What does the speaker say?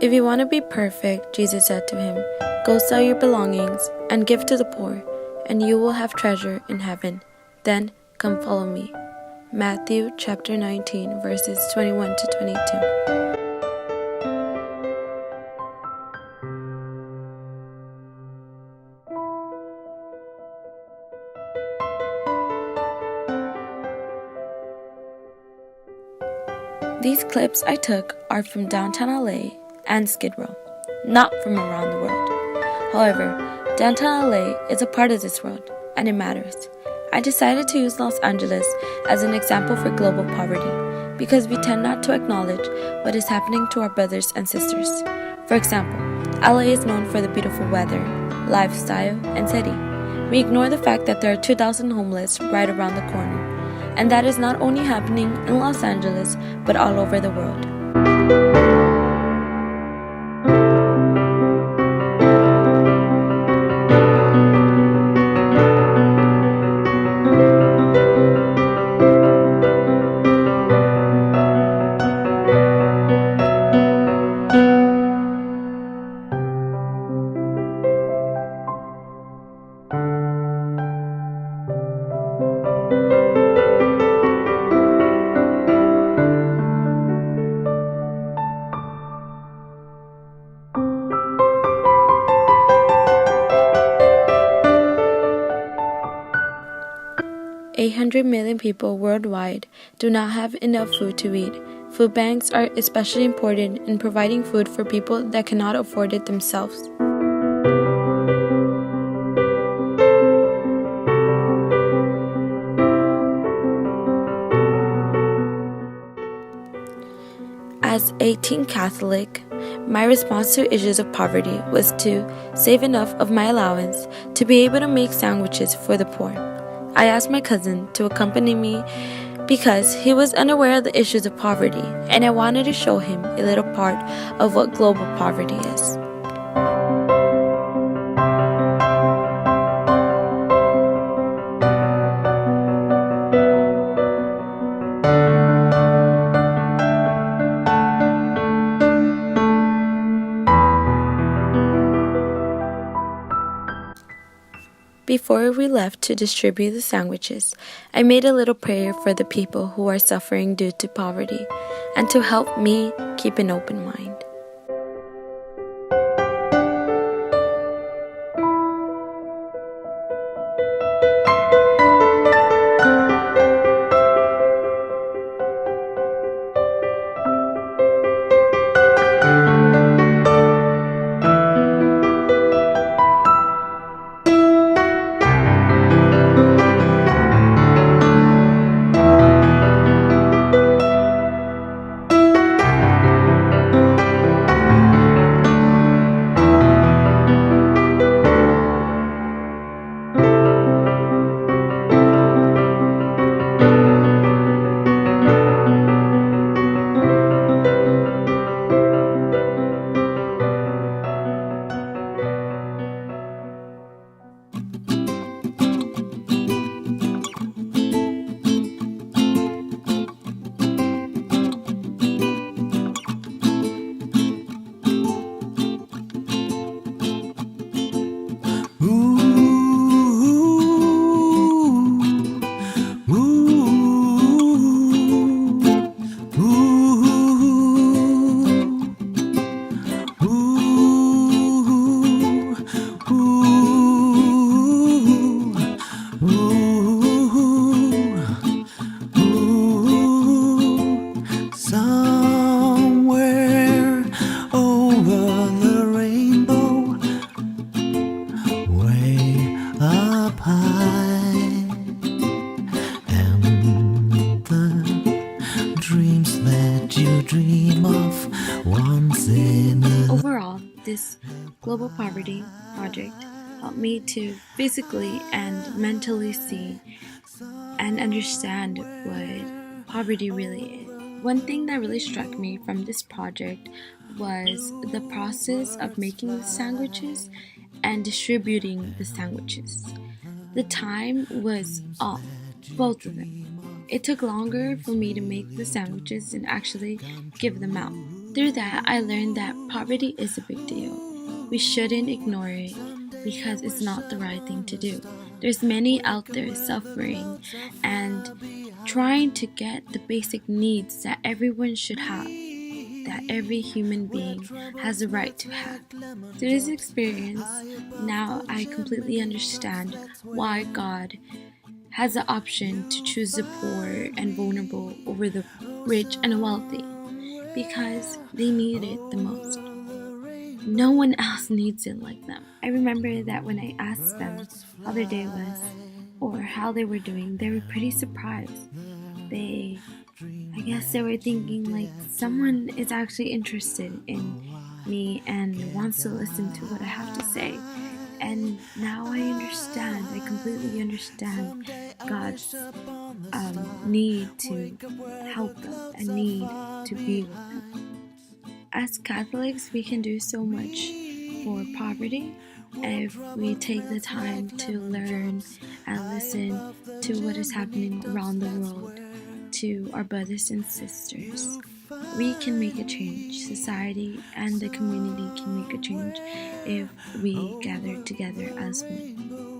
If you want to be perfect, Jesus said to him, go sell your belongings and give to the poor, and you will have treasure in heaven. Then come follow me. Matthew chapter 19, verses 21 to 22. These clips I took are from downtown LA and Skid Row, not from around the world. However, downtown LA is a part of this world, and it matters. I decided to use Los Angeles as an example for global poverty, because we tend not to acknowledge what is happening to our brothers and sisters. For example, LA is known for the beautiful weather, lifestyle, and city. We ignore the fact that there are 2,000 homeless right around the corner. And that is not only happening in Los Angeles, but all over the world. 800 million people worldwide do not have enough food to eat. Food banks are especially important in providing food for people that cannot afford it themselves. As a teen Catholic, my response to issues of poverty was to save enough of my allowance to be able to make sandwiches for the poor. I asked my cousin to accompany me because he was unaware of the issues of poverty, and I wanted to show him a little part of what global poverty is. Before we left to distribute the sandwiches, I made a little prayer for the people who are suffering due to poverty and to help me keep an open mind. Overall, this global poverty project helped me to physically and mentally see and understand what poverty really is. One thing that really struck me from this project was the process of making the sandwiches and distributing the sandwiches. The time was off, both of them. It took longer for me to make the sandwiches and actually give them out. Through that, I learned that poverty is a big deal. We shouldn't ignore it because it's not the right thing to do. There's many out there suffering and trying to get the basic needs that everyone should have, that every human being has a right to have. Through this experience, now I completely understand why God has the option to choose the poor and vulnerable over the rich and wealthy, because they need it the most. No one else needs it like them. I remember that when I asked them how their day was or how they were doing, they were pretty surprised. I guess they were thinking like someone is actually interested in me and wants to listen to what I have to say. And now I understand, I completely understand God's need to help them and need to be with them. As Catholics, we can do so much for poverty if we take the time to learn and listen to what is happening around the world, to our brothers and sisters. We can make a change. Society and the community can make a change if we gather together as one.